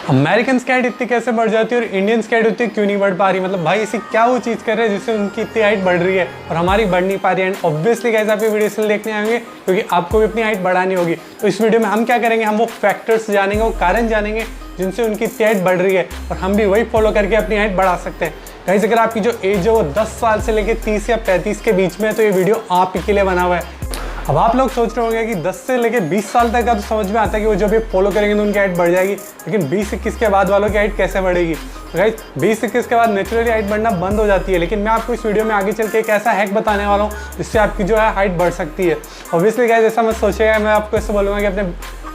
American स्कैट इतनी कैसे बढ़ जाती है और इंडियन स्कैट इतनी क्यों नहीं बढ़ पा रही? मतलब भाई ऐसी क्या वो चीज़ कर रहे हैं जिससे उनकी इतनी हाइट बढ़ रही है और हमारी बढ़ नहीं पा रही है। एंड ऑब्वियसली गाइस आप ये वीडियो इसलिए देखने आएंगे क्योंकि आपको भी अपनी हाइट बढ़ानी होगी। तो इस वीडियो में हम क्या करेंगे, हम वो फैक्टर्स जानेंगे, वो कारण जानेंगे जिनसे उनकी इतनी हाइट बढ़ रही है और हम भी वही फॉलो करके अपनी हाइट बढ़ा सकते हैं। गाइस अगर आपकी जो एज है वो 10 साल से लेकर 30 या 35 के बीच में है तो ये वीडियो आप ही के लिए बना हुआ है। अब आप लोग सोच रहे होंगे कि 10 से लेकर 20 साल तक का तो समझ में आता है कि वो जब ये फॉलो करेंगे तो उनकी हाइट बढ़ जाएगी, लेकिन 20-21 के बाद वालों की हाइट कैसे बढ़ेगी? तो गाइस 20-21 के बाद नेचुरली हाइट बढ़ना बंद हो जाती है। लेकिन मैं आपको इस वीडियो में आगे चल के एक ऐसा हैक बताने वाला हूँ जिससे आपकी जो है हाइट बढ़ सकती है। ऑब्वियसली गाइस ऐसा मत सोचिएगा मैं आपको ऐसे बोलूँगा कि अपने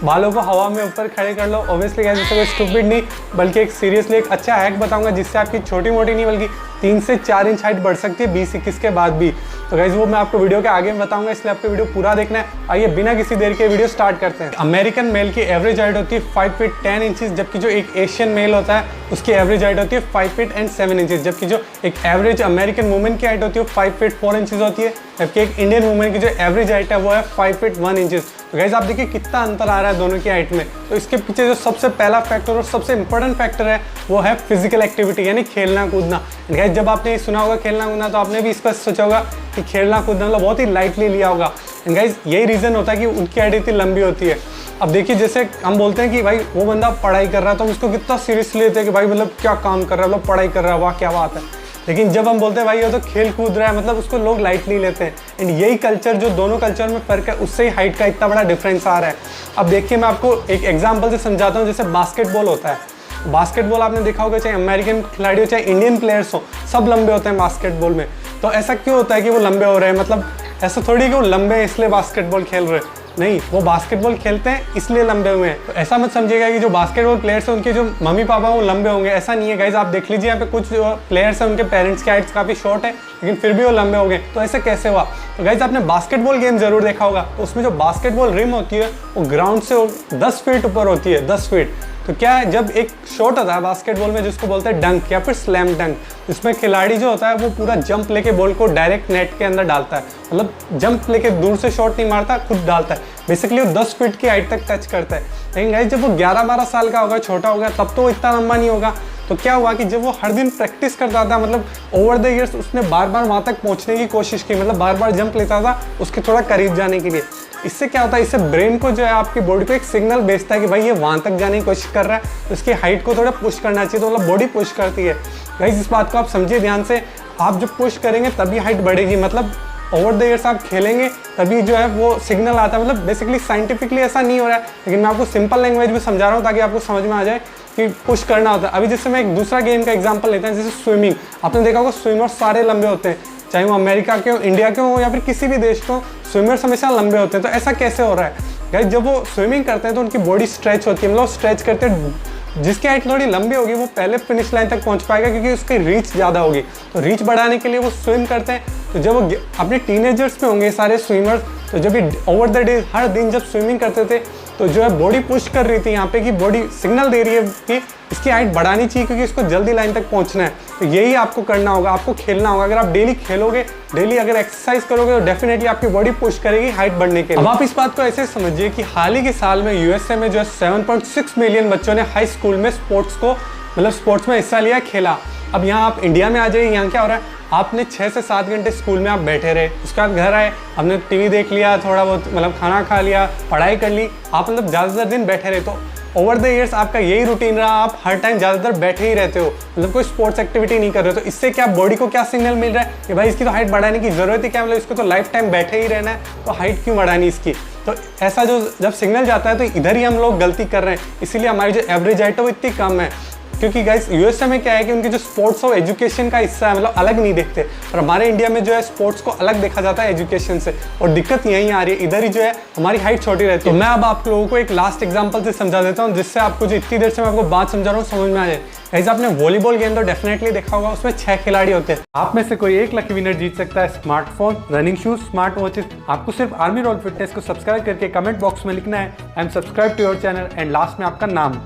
बालों को हवा में ऊपर खड़े कर लो। ऑब्वियसली गाइस ऐसा कोई स्टूपिड नहीं, बल्कि एक सीरियसली एक अच्छा हैक बताऊंगा जिससे आपकी छोटी मोटी नहीं बल्कि 3 से 4 इंच हाइट बढ़ सकती है 20-21 के बाद भी। तो गाइस वो मैं आपको वीडियो के आगे में बताऊंगा, इसलिए आपको वीडियो पूरा देखना है। आइए बिना किसी देर के वीडियो स्टार्ट करते हैं। अमेरिकन मेल की एवरेज हाइट होती है 5 फीट 10 इंचेस, जबकि जो एक एशियन मेल होता है उसकी एवरेज हाइट होती है 5 फीट एंड 7 इंचेस, जबकि जो एक एवरेज अमेरिकन वुमेन की हाइट होती है 5 फीट 4 इंचेस होती है, जबकि एक इंडियन वुमेन की जो एवरेज हाइट है वो है 5 फीट 1 इंचेस। तो गाइस आप देखिए कितना अंतर आ रहा है दोनों की हाइट में। तो इसके पीछे जो सबसे पहला फैक्टर और सबसे इंपॉर्टेंट फैक्टर है वो है फिजिकल एक्टिविटी, यानी खेलना कूदना। गाइस जब आपने सुना होगा खेलना कूदना तो आपने भी इस पर सोचा होगा कि खेलना कूदना मतलब बहुत ही लाइटली लिया होगा। गाइस यही रीज़न होता है कि उनकी हाइट इतनी लंबी होती है। अब देखिए जैसे हम बोलते हैं कि भाई वो बंदा पढ़ाई कर रहा है तो हम उसको कितना सीरियसली लेते हैं कि भाई मतलब क्या काम कर रहा है, मतलब पढ़ाई कर रहा है, वाह क्या बात है। लेकिन जब हम बोलते हैं भाई ये तो खेल कूद रहा है, मतलब उसको लोग लाइटली लेते हैं। एंड यही कल्चर जो दोनों कल्चर में फ़र्क है उससे ही हाइट का इतना बड़ा डिफरेंस आ रहा है। अब देखिए मैं आपको एक एग्जांपल से समझाता हूँ। जैसे बास्केटबॉल होता है, बास्केटबॉल आपने देखा होगा, चाहे अमेरिकन खिलाड़ी हो चाहे इंडियन प्लेयर्स हो, सब लंबे होते हैं बास्केटबॉल में। तो ऐसा क्यों होता है कि वो लंबे हो रहे हैं? मतलब ऐसा थोड़ी कि वो लंबे हैं इसलिए बास्केटबॉल खेल रहे हैं, नहीं, वो बास्केटबॉल खेलते हैं इसलिए लंबे हुए हैं। तो ऐसा मत समझिएगा कि जो बास्केटबॉल प्लेयर्स हैं उनके जो मम्मी पापा हैं वो लंबे होंगे, ऐसा नहीं है गाइज। आप देख लीजिए यहाँ पे कुछ जो प्लेयर्स हैं उनके पेरेंट्स की हाइट्स काफ़ी शॉर्ट है लेकिन फिर भी वो लंबे हो गए। तो ऐसे कैसे हुआ? तो गाइज आपने बास्केटबॉल गेम जरूर देखा होगा, तो उसमें जो बास्केटबॉल रिम होती है वो ग्राउंड से 10 फीट ऊपर होती है, 10 फीट। तो क्या है, जब एक शॉट होता है बास्केटबॉल में जिसको बोलते हैं डंक या फिर स्लैम डंक, इसमें खिलाड़ी जो होता है वो पूरा जंप लेके बॉल को डायरेक्ट नेट के अंदर डालता है, मतलब जंप लेके दूर से शॉट नहीं मारता, खुद डालता है। बेसिकली वो 10 फीट की हाइट तक टच करता है। लेकिन गाइस जब वो 11-12 साल का होगा, छोटा होगा, तब तो वो इतना लंबा नहीं होगा। तो क्या हुआ कि जब वो हर दिन प्रैक्टिस करता था, मतलब ओवर द ईयर्स उसने बार बार वहाँ तक पहुँचने की कोशिश की, मतलब बार बार जंप लेता था उसके थोड़ा करीब जाने के लिए। इससे क्या होता है, इससे ब्रेन को जो है आपकी बॉडी को एक सिग्नल भेजता है कि भाई ये वहाँ तक जाने की कोशिश कर रहा है, तो इसकी हाइट को थोड़ा पुश करना चाहिए। तो मतलब बॉडी पुश करती है। गाइस इस बात को आप समझिए ध्यान से, आप जब पुश करेंगे तभी हाइट बढ़ेगी। मतलब ओवर द ईयर्स आप खेलेंगे तभी जो है वो सिग्नल आता है। मतलब बेसिकली साइंटिफिकली ऐसा नहीं हो रहा है, लेकिन मैं आपको सिंपल लैंग्वेज में समझा रहा हूँ ताकि आपको समझ में आ जाए कि पुश करना होता है। अभी जैसे मैं एक दूसरा गेम का एग्जांपल लेते हैं, जैसे स्विमिंग। आपने देखा होगा स्विमर्स सारे लंबे होते हैं, चाहे वो अमेरिका के हो, इंडिया के हो या फिर किसी भी देश को, स्विमर्स हमेशा लंबे होते हैं। तो ऐसा कैसे हो रहा है गाइस? जब वो स्विमिंग करते हैं तो उनकी बॉडी स्ट्रेच होती है, मतलब स्ट्रेच करते हैं। जिसकी हाइट थोड़ी लंबी होगी वो पहले फिनिश लाइन तक पहुंच पाएगा क्योंकि उसकी रीच ज़्यादा होगी। तो रीच बढ़ाने के लिए वो स्विम करते हैं। तो जब वो अपने टीनेजर्स में होंगे सारे स्विमर्स, तो जब ये ओवर द डे हर दिन जब स्विमिंग करते थे तो जो है बॉडी पुश कर रही थी यहाँ पे कि बॉडी सिग्नल दे रही है कि इसकी हाइट बढ़ानी चाहिए क्योंकि इसको जल्दी लाइन तक पहुँचना है। तो यही आपको करना होगा, आपको खेलना होगा। अगर आप डेली खेलोगे, डेली अगर एक्सरसाइज करोगे तो डेफिनेटली आपकी बॉडी पुश करेगी हाइट बढ़ने के लिए। अब आप इस बात को ऐसे समझिए कि हाल ही के साल में यूएसए में जो है 7.6 मिलियन बच्चों ने हाई स्कूल में स्पोर्ट्स को, मतलब स्पोर्ट्स में हिस्सा लिया, खेला। अब यहाँ आप इंडिया में आ जाइए, यहाँ क्या हो रहा है, आपने 6 से 7 घंटे स्कूल में आप बैठे रहे, उसके बाद घर आए, आपने टीवी देख लिया, थोड़ा बहुत मतलब खाना खा लिया, पढ़ाई कर ली, आप मतलब ज़्यादातर दिन बैठे रहे। तो ओवर द ईयर्स आपका यही रूटीन रहा, आप हर टाइम ज़्यादातर बैठे ही रहते हो, मतलब कोई स्पोर्ट्स एक्टिविटी नहीं कर रहे हो। तो इससे क्या बॉडी को क्या सिग्नल मिल रहा है कि भाई इसकी तो हाइट बढ़ाने की ज़रूरत ही क्या, मतलब इसको तो लाइफ टाइम बैठे ही रहना है, तो हाइट क्यों बढ़ानी इसकी? तो ऐसा जो जब सिग्नल जाता है तो इधर ही हम लोग गलती कर रहे हैं, इसीलिए हमारी जो एवरेज हाइट है वो इतनी कम है। क्योंकि गाइस यूएसए में क्या है कि उनकी जो स्पोर्ट्स हो एजुकेशन का हिस्सा है, मतलब अलग नहीं देखते। और हमारे इंडिया में जो है स्पोर्ट्स को अलग देखा जाता है एजुकेशन से, और दिक्कत यहीं आ रही है, इधर ही जो है हमारी हाइट छोटी रहती है। तो मैं अब आप लोगों को एक लास्ट एग्जांपल से समझा देता हूँ जिससे आपको जो इतनी देर से मैं आपको बात समझा रहा हूँ समझ में आ जाए। गाइस आपने वॉलीबॉल गेम तो डेफिनेटली देखा होगा, उसमें 6 खिलाड़ी होते हैं। आप में से कोई एक लकी विनर जीत सकता है smartphone, running shoes, smart watches. आपको सिर्फ आर्मी रोल फिटनेस को सब्सक्राइब करके कमेंट बॉक्स में लिखना है I am subscribe to your channel and last में आपका नाम।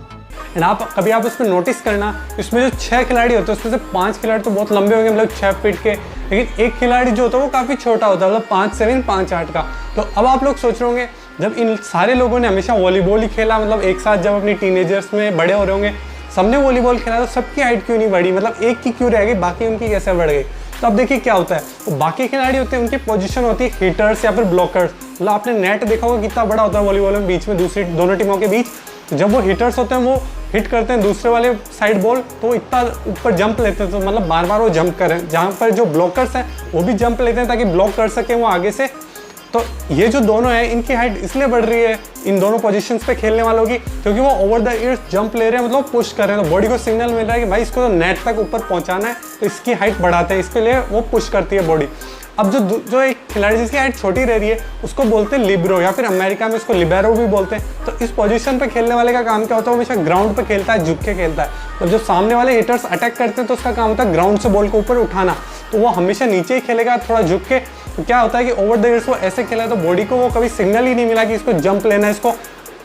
एंड आप उसमें नोटिस करना, इसमें जो 6 खिलाड़ी होते हैं उसमें से 5 खिलाड़ी तो बहुत लंबे होंगे, मतलब 6 फीट के, लेकिन एक खिलाड़ी जो होता है वो काफ़ी छोटा होता है, मतलब 5'7", 5'8" का। तो अब आप लोग सोच रहे होंगे जब इन सारे लोगों ने हमेशा वॉलीबॉल ही खेला, मतलब एक साथ जब अपनी टीनेजर्स में बड़े हो रहे होंगे, सबने वॉलीबॉल खेला तो सबकी हाइट क्यों नहीं बढ़ी, मतलब एक की क्यों रह गई, बाकी उनकी कैसे बढ़ गई। तो अब देखिए क्या होता है, वो बाकी खिलाड़ी होते हैं उनकी पोजीशन होती है हिटर्स या फिर ब्लॉकर्स। मतलब आपने नेट देखा होगा कितना बड़ा होता है वॉलीबॉल में, बीच में दूसरी दोनों टीमों के बीच। तो जब वो हिटर्स होते हैं वो हिट करते हैं दूसरे वाले साइड बॉल, तो इतना ऊपर जंप लेते हैं, तो मतलब बार बार वो जंप करें। जहाँ पर जो ब्लॉकर्स हैं वो भी जंप लेते हैं ताकि ब्लॉक कर सकें वो आगे से। तो ये जो दोनों हैं इनकी हाइट इसलिए बढ़ रही है इन दोनों पोजीशंस पे खेलने वालों की, क्योंकि वो ओवर द ईयर्स जंप ले रहे हैं, मतलब पुश कर रहे हैं। तो बॉडी को सिग्नल मिल रहा है कि भाई इसको तो नेट तक ऊपर पहुंचाना है, तो इसकी हाइट बढ़ाते हैं, इसके लिए वो पुश करती है बॉडी। अब जो एक खिलाड़ी जिसकी हाइट छोटी रह रही है उसको बोलते हैं लिब्रो, या फिर अमेरिका में उसको लिबेरो भी बोलते हैं। तो इस पोजीशन पे खेलने वाले का काम क्या होता है, वो हमेशा ग्राउंड पे खेलता है, झुक के खेलता है। तो जब सामने वाले हिटर्स अटैक करते हैं तो उसका काम होता है ग्राउंड से बॉल को ऊपर उठाना, तो वो हमेशा नीचे ही खेलेगा थोड़ा झुक के। तो क्या होता है कि ओवर द ईयर्स वो ऐसे खेला तो बॉडी को वो कभी सिग्नल ही नहीं मिला कि इसको जंप लेना है, इसको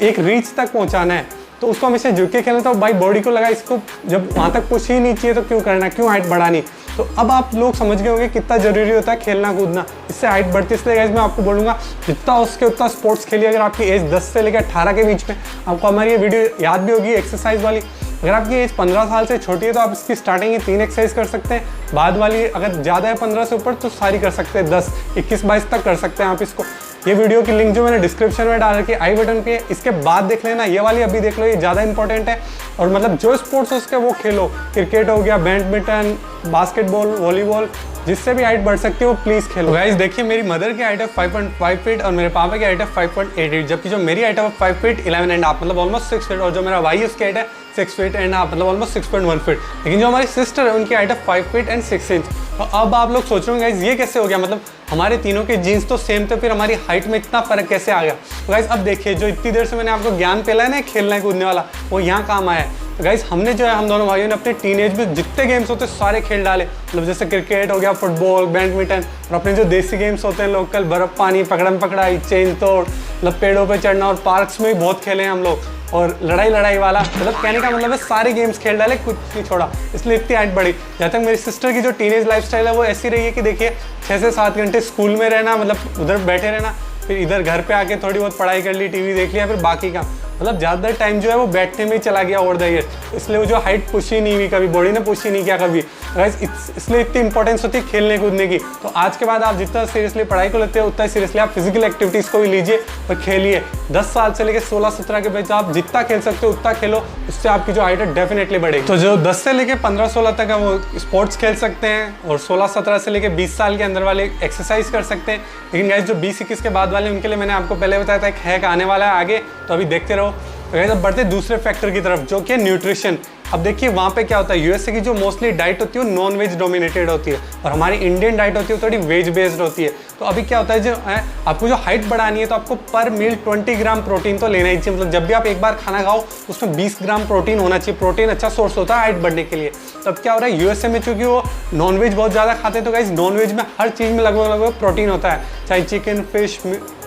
एक रीच तक पहुंचाना है, तो उसको हमेशा झुक के खेलना। तो भाई बॉडी को लगा इसको जब वहाँ तक पुश ही नहीं चाहिए तो क्यों करना, क्यों हाइट बढ़ानी। तो अब आप लोग समझ गए होंगे कितना जरूरी होता है खेलना कूदना, इससे हाइट बढ़ती है। इसलिए गाइस मैं आपको बोलूँगा जितना हो सके उतना स्पोर्ट्स खेलिए। अगर आपकी एज 10 से लेकर 18 के बीच में, आपको हमारी ये वीडियो याद भी होगी एक्सरसाइज वाली। अगर आपकी एज 15 साल से छोटी है तो आप इसकी स्टार्टिंग ही 3 एक्सरसाइज कर सकते हैं, बाद वाली अगर ज़्यादा है 15 से ऊपर तो सारी कर सकते हैं, 10, 21, 22 तक कर सकते हैं आप इसको। ये वीडियो की लिंक जो मैंने डिस्क्रिप्शन में डाल रखी है आई बटन पे, इसके बाद देख लेना, ये वाली अभी देख लो, ये ज़्यादा इंपॉर्टेंट है। और मतलब जो स्पोर्ट्स हो उसके वो खेलो, क्रिकेट हो गया, बैडमिंटन, बास्केटबॉल, वॉलीबॉल, जिससे भी हाइट बढ़ सकती है वो प्लीज़ खेलो। गाइस देखिए मेरी मदर की हाइट है 5.5 फीट और मेरे पापा की हाइट है 5.8 फीट, जबकि जो मेरी हाइट है वो 5 फीट 11 एंड हाफ, मतलब ऑलमोस्ट 6 फीट, और जो मेरा भाई है उसकी हाइट है 6 फीट एंड हाफ, मतलब ऑलमोस्ट 6.1 फीट। लेकिन जो हमारी सिस्टर है उनकी हाइट है 5 फीट एंड 6 इंच। तो अब आप लोग सोच रहे होंगे गाइस ये कैसे हो गया, मतलब हमारे तीनों के जीन्स तो सेम थे, फिर हमारी हाइट में इतना फर्क कैसे आ गया। तो गाइस अब देखिए जो इतनी देर से मैंने आपको ज्ञान फैलाया ना खेलना कूदने वाला, वो यहाँ काम आया है। तो गाइस हमने जो है हम दोनों भाइयों ने अपने टीनेज में जितने गेम्स होते हैं सारे खेल डाले, मतलब जैसे क्रिकेट हो गया, फुटबॉल, बैडमिंटन, और अपने जो देसी गेम्स होते हैं लोकल, बर्फ पानी, पकड़म पकड़ाई, चेन तोड़, मतलब पेड़ों पे चढ़ना, और पार्क्स में भी बहुत खेले हैं हम लोग, और लड़ाई वाला, मतलब कहने का मतलब है सारे गेम्स खेल डाले, कुछ नहीं छोड़ा, इसलिए इतनी हाइट बढ़ी। जहाँ तक मेरी सिस्टर की जो टीनेज लाइफस्टाइल है वो ऐसी रही है कि देखिए 6 से 7 घंटे स्कूल में रहना, मतलब उधर बैठे रहना, फिर इधर घर पे आके थोड़ी बहुत पढ़ाई कर ली, टीवी देख लिया, फिर बाकी का मतलब ज़्यादातर टाइम जो है वो बैठने में ही चला गया ओवर द ईयर। इसलिए वो जो हाइट पुश ही नहीं हुई, कभी बॉडी ने पुश ही नहीं किया कभी। इसलिए इतनी इंपॉर्टेंस होती है खेलने कूदने की। तो आज के बाद आप जितना सीरियसली पढ़ाई को लेते हो उतना सीरियसली आप फिजिकल एक्टिविटीज़ को भी लीजिए और खेलिए। 10 साल से लेकर 16-17 के बीच आप जितना खेल सकते हो उतना खेलो, उससे आपकी जो हाइट है डेफिनेटली बढ़ेगी। तो जो 10 से लेकर 15-16 तक है वो स्पोर्ट्स खेल सकते हैं, और 16-17 से लेकर 20 साल के अंदर वाले एक्सरसाइज कर सकते हैं। लेकिन गाइस जो 20-21 के बाद वाले उनके लिए मैंने आपको पहले बताया था एक हैक आने वाला है आगे, तो अभी देखते रहो। तो गाइस अब बढ़ते दूसरे फैक्टर की तरफ जो कि न्यूट्रिशन। अब देखिए वहाँ पे क्या होता है, यूएसए की जो मोस्टली डाइट होती है वो नॉन वेज डोमिनेटेड होती है, और हमारी इंडियन डाइट होती है वो थोड़ी वेज बेस्ड होती है। तो अभी क्या होता है, जो है आपको जो हाइट बढ़ानी है तो आपको पर मील 20 ग्राम प्रोटीन तो लेना ही चाहिए। मतलब जब भी आप एक बार खाना खाओ उसमें 20 ग्राम प्रोटीन होना चाहिए। प्रोटीन अच्छा सोर्स होता है हाइट बढ़ने के लिए। तो अब क्या हो रहा है, यूएसए में चूंकि वो नॉन वेज बहुत ज़्यादा खाते हैं, तो गाइस नॉन वेज में हर चीज़ में लगभग प्रोटीन होता है, चाहे चिकन, फिश,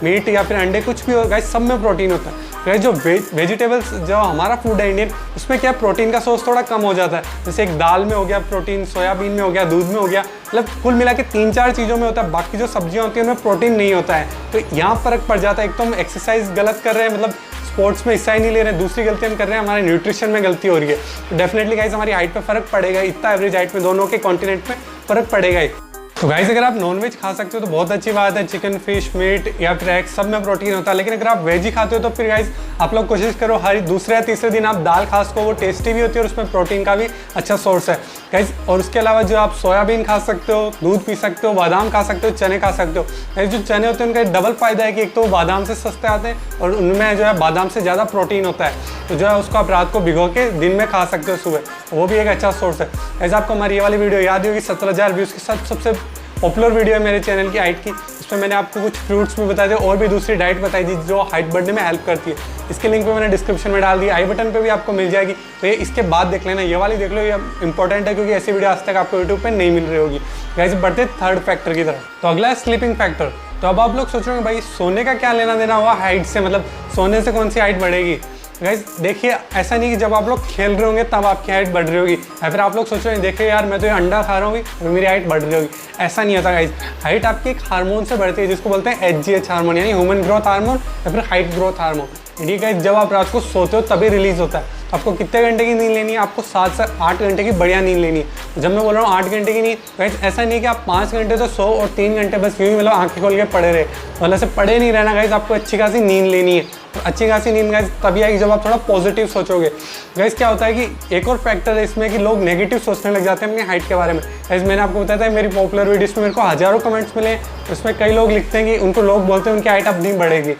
मीट या फिर अंडे, कुछ भी हो गाइस सब में प्रोटीन होता है। गाइस जो वेजिटेबल्स जो हमारा फूड है इंडियन, उसमें क्या प्रोटीन का सोर्स थोड़ा कम हो जाता है। जैसे एक दाल में हो गया प्रोटीन, सोयाबीन में हो गया, दूध में हो गया, मतलब कुल मिला के 3-4 चीज़ों में होता है। बाकी जो सब्जियां होती हैं उनमें प्रोटीन नहीं होता है। तो यहाँ फ़र्क पड़ जाता है। एक तो हम एक्सरसाइज गलत कर रहे हैं, मतलब स्पोर्ट्स में हिस्सा ही नहीं ले रहे हैं, दूसरी गलती हम कर रहे हैं हमारे न्यूट्रिशन में गलती हो रही है। तो डेफिनेटली गाइस हमारी हाइट पे फ़र्क पड़ेगा, इतना एवरेज हाइट में दोनों के कॉन्टिनेंट में फ़र्क पड़ेगा ही। तो गाइस अगर आप नॉनवेज खा सकते हो तो बहुत अच्छी बात है, चिकन, फिश, मीट या फिर एग सब में प्रोटीन होता है। लेकिन अगर आप वेज ही खाते हो तो फिर गाइस आप लोग कोशिश करो हर दूसरे या तीसरे दिन आप दाल खा सको, वो टेस्टी भी होती है और उसमें प्रोटीन का भी अच्छा सोर्स है गाइस। और उसके अलावा जो आप सोयाबीन खा सकते हो, दूध पी सकते हो, बादाम खा सकते हो, चने खा सकते हो। गाइस जो चने होते हैं उनका डबल फायदा है कि एक तो बादाम से सस्ते आते हैं और उनमें जो है बादाम से ज़्यादा प्रोटीन होता है। तो जो है उसको आप रात को भिगो के दिन में खा सकते हो सुबह, वो भी एक अच्छा सोर्स है। गाइस आपको हमारी ये वाली वीडियो याद होगी 17,000 व्यूज़ के साथ सबसे पॉपुलर वीडियो है मेरे चैनल की हाइट की। इसमें मैंने आपको कुछ फ्रूट्स भी बताए थे और भी दूसरी डाइट बताई थी जो हाइट बढ़ने में हेल्प करती है। इसके लिंक पे मैंने डिस्क्रिप्शन में डाल दी, आई बटन पे भी आपको मिल जाएगी। तो ये इसके बाद देख लेना, ये वाली देख लो, ये इंपॉर्टेंट है क्योंकि ऐसी वीडियो आज तक आपको यूट्यूब पे नहीं मिल रही होगी। गाइस बढ़ते थर्ड फैक्टर की तरफ। तो अगला है स्लीपिंग फैक्टर। तो अब आप लोग सोच रहे हो भाई सोने का क्या लेना देना हुआ हाइट से, मतलब सोने से कौन सी हाइट बढ़ेगी। गाइज देखिए, ऐसा नहीं कि जब आप लोग खेल रहे होंगे तब आपकी हाइट बढ़ रही होगी, या फिर आप लोग सोच रहे हैं देखिए यार मैं तो ये अंडा खा रहा हूँ और मेरी हाइट बढ़ रही होगी। ऐसा नहीं होता गाइज। हाइट आपकी एक हार्मोन से बढ़ती है जिसको बोलते हैं HGH हार्मोन, यानी ह्यूमन ग्रोथ हार्मोन या फिर हाइट ग्रोथ हार्मोन। ठीक है, जब आप रात को सोते हो तभी रिलीज होता है। आपको कितने घंटे की नींद लेनी है? आपको 7 से 8 घंटे की बढ़िया नींद लेनी है। जब मैं बोल रहा हूँ 8 घंटे की नींद, गाइस ऐसा नहीं कि आप 5 घंटे तो सो और 3 घंटे बस यूँ ही मतलब आंखें खोल के पड़े रहे, मतलब ऐसे पड़े नहीं रहना गाइस। आपको अच्छी खासी नींद लेनी है। अच्छी खासी नींद गाइस तभी आएगी जब आप थोड़ा पॉजिटिव सोचोगे। गाइस क्या होता है कि एक और फैक्टर है इसमें कि लोग नेगेटिव सोचने लग जाते हैं अपनी हाइट के बारे में। गाइस मैंने आपको बताया था मेरी पॉपुलर वीडियोस में मेरे को हज़ारों कमेंट्स मिले, उसमें कई लोग लिखते हैं कि उनको लोग बोलते हैं उनकी हाइट अब नहीं बढ़ेगी,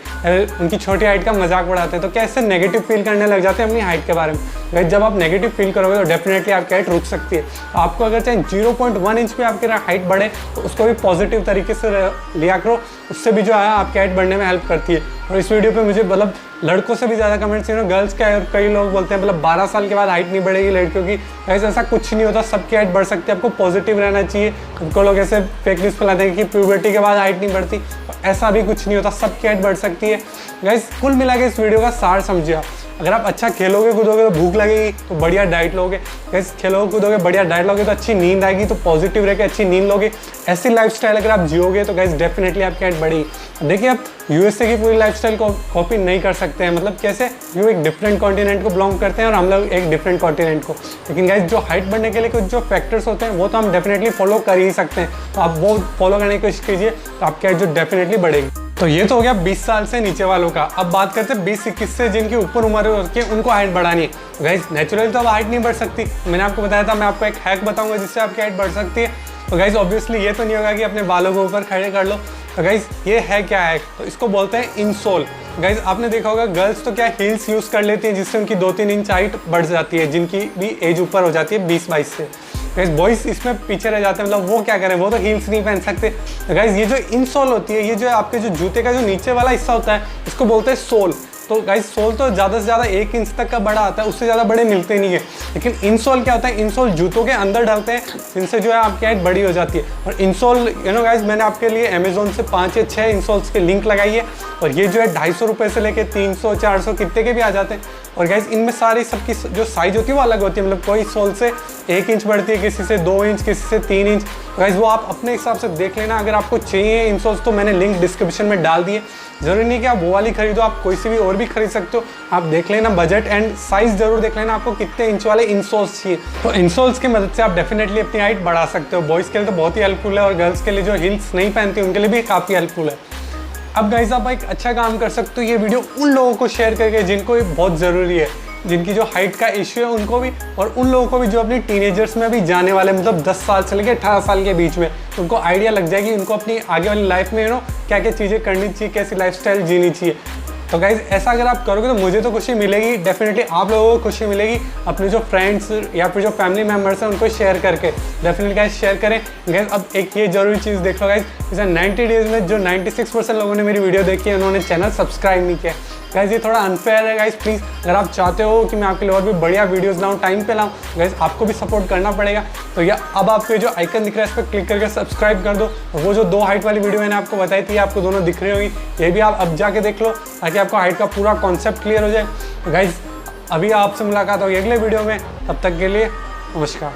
उनकी छोटी हाइट का मजाक उड़ाते हैं। तो क्या इससे नेगेटिव फील करने लग जाते हैं अपनी हाइट के बारे में। गाइस जब आप नेगेटिव फील करोगे तो डेफिनेटली आपकी हाइट रुक सकती है। तो आपको अगर चाहे 0.1 इंच भी आपकी हाइट बढ़े तो उसको भी पॉजिटिव तरीके से लिया करो, उससे भी जो है आपकी हाइट बढ़ने में हेल्प करती है। और इस वीडियो पे मुझे मतलब लड़कों से भी ज़्यादा कमेंट्स गर्ल्स के, और कई लोग बोलते हैं मतलब 12 साल के बाद हाइट नहीं बढ़ेगी लड़कियों की। ऐसा कुछ नहीं होता, सबकी हाइट बढ़ सकती है। आपको पॉजिटिव रहना चाहिए। उनको लोग ऐसे फेक न्यूज़ फैलाते हैं कि प्यूबर्टी के बाद हाइट नहीं बढ़ती, तो ऐसा भी कुछ नहीं होता, सबकी हाइट बढ़ सकती है। गाइस कुल मिला के इस वीडियो का सार समझिए। अगर आप अच्छा खेलोगे कूदोगे तो भूख लगेगी तो बढ़िया डाइट लोगे। गाइस खेलोगे कूदोगे बढ़िया डाइट लोगे तो अच्छी नींद आएगी, तो पॉजिटिव रह के अच्छी नींद लोगे। ऐसी लाइफस्टाइल अगर आप जियोगे तो गाइस डेफिनेटली आपकी हाइट बढ़ेगी। देखिए आप यूएसए की पूरी लाइफस्टाइल को कॉपी नहीं कर सकते हैं, मतलब कैसे, वो एक डिफरेंट कॉन्टिनेंट को बिलोंग करते हैं और हम लोग एक डिफरेंट कॉन्टिनेंट को। लेकिन गाइस जो हाइट बढ़ने के लिए कुछ जो फैक्टर्स होते हैं वो तो हम डेफिनेटली फॉलो कर ही सकते हैं। तो आप वो फॉलो करने की कोशिश कीजिए तो आपकी हाइट जो डेफिनेटली बढ़ेगी। तो ये तो हो गया 20 साल से नीचे वालों का। अब बात करते हैं 20-21 से जिनकी ऊपर उम्र होती है, उनको हाइट बढ़ानी है। गाइस नेचुरली तो अब हाइट नहीं बढ़ सकती। मैंने आपको बताया था मैं आपको एक हैक बताऊंगा जिससे आपकी हाइट बढ़ सकती है। तो गाइस ऑब्वियसली ये तो नहीं होगा कि अपने बालों को ऊपर खड़े कर लो। तो गाइस ये है क्या है, तो इसको बोलते हैं इनसोल। गाइस आपने देखा होगा गर्ल्स तो क्या हील्स यूज़ कर लेती हैं जिससे उनकी 2-3 इंच हाइट बढ़ जाती है, जिनकी भी एज ऊपर हो जाती है 20-22 से। गाइस बॉयज़ इसमें पीछे रह जाते हैं, मतलब वो क्या करें, वो तो हील्स नहीं पहन सकते। तो गाइस ये जो इनसोल होती है, ये जो आपके जो जूते का जो नीचे वाला हिस्सा होता है इसको बोलते हैं सोल। तो गाइस सोल तो ज़्यादा से ज़्यादा 1 इंच तक का बड़ा आता है, उससे ज़्यादा बड़े मिलते नहीं है। लेकिन इनसोल क्या होता है, इनसोल जूतों के अंदर डालते हैं जिनसे जो है आपकी हाइट बड़ी हो जाती है। और इनसोल गाइस मैंने आपके लिए अमेजोन से 5 या 6 इनसोल्स के लिंक लगाई है, और ये जो है 250 रुपये से लेके 300-400 कितने के भी आ जाते हैं। और गाइस इनमें सारी सबकी जो साइज होती है वो अलग होती है, मतलब कोई सोल से 1 इंच बढ़ती है, किसी से 2 इंच, किसी से 3 इंच। गाइस वो आप अपने हिसाब से देख लेना। अगर आपको चाहिए इनसोल्स तो मैंने लिंक डिस्क्रिप्शन में डाल दिए। ज़रूरी नहीं कि आप वो वाली खरीदो, आप कोई सी भी और भी खरीद सकते हो। आप देख लेना बजट एंड साइज़ ज़रूर देख लेना आपको कितने इंच वाले इनसोल्स चाहिए। तो इनसोल्स की मदद से आप डेफिनेटली अपनी हाइट बढ़ा सकते हो। बॉयज़ के लिए तो बहुत ही हेल्पफुल है, और गर्ल्स के लिए जो हील्स नहीं पहनती उनके लिए भी काफ़ी हेल्पफुल है। अब गाइस आप एक अच्छा काम कर सकते हो, ये वीडियो उन लोगों को शेयर करके जिनको ये बहुत ज़रूरी है, जिनकी जो हाइट का इश्यू है उनको भी, और उन लोगों को भी जो अपनी टीनेजर्स में भी जाने वाले, मतलब 10 साल से लेकर 18 साल के बीच में, तो उनको आइडिया लग जाएगी उनको अपनी आगे वाली लाइफ में क्या क्या चीज़ें करनी चाहिए, कैसी लाइफस्टाइल जीनी चाहिए। तो गाइज ऐसा अगर आप करोगे तो मुझे तो खुशी मिलेगी, डेफिनेटली आप लोगों को खुशी मिलेगी। अपने जो फ्रेंड्स या फिर जो फैमिली मेम्बर्स हैं उनको शेयर करके डेफिनेटली गाइज शेयर करें। गाइज अब एक ये जरूरी चीज़ देख लो गाइज, जैसे 90 डेज़ में जो 96% लोगों ने मेरी वीडियो देखी है उन्होंने चैनल सब्सक्राइब नहीं किया। गाइज ये थोड़ा अनफेयर है गाइज, प्लीज़ अगर आप चाहते हो कि मैं आपके लिए और भी बढ़िया वीडियोस लाऊं, टाइम पे लाऊं, गाइज आपको भी सपोर्ट करना पड़ेगा। तो या अब आपको जो आइकन दिख रहा है इस पर क्लिक करके सब्सक्राइब कर दो। वो जो 2 हाइट वाली वीडियो मैंने आपको बताई थी आपको दोनों दिख रही होगी, ये भी आप अब जाके देख लो ताकि आपको हाइट का पूरा कॉन्सेप्ट क्लियर हो जाए। गाइज अभी आपसे मुलाकात होगी अगले वीडियो में, तब तक के लिए नमस्कार।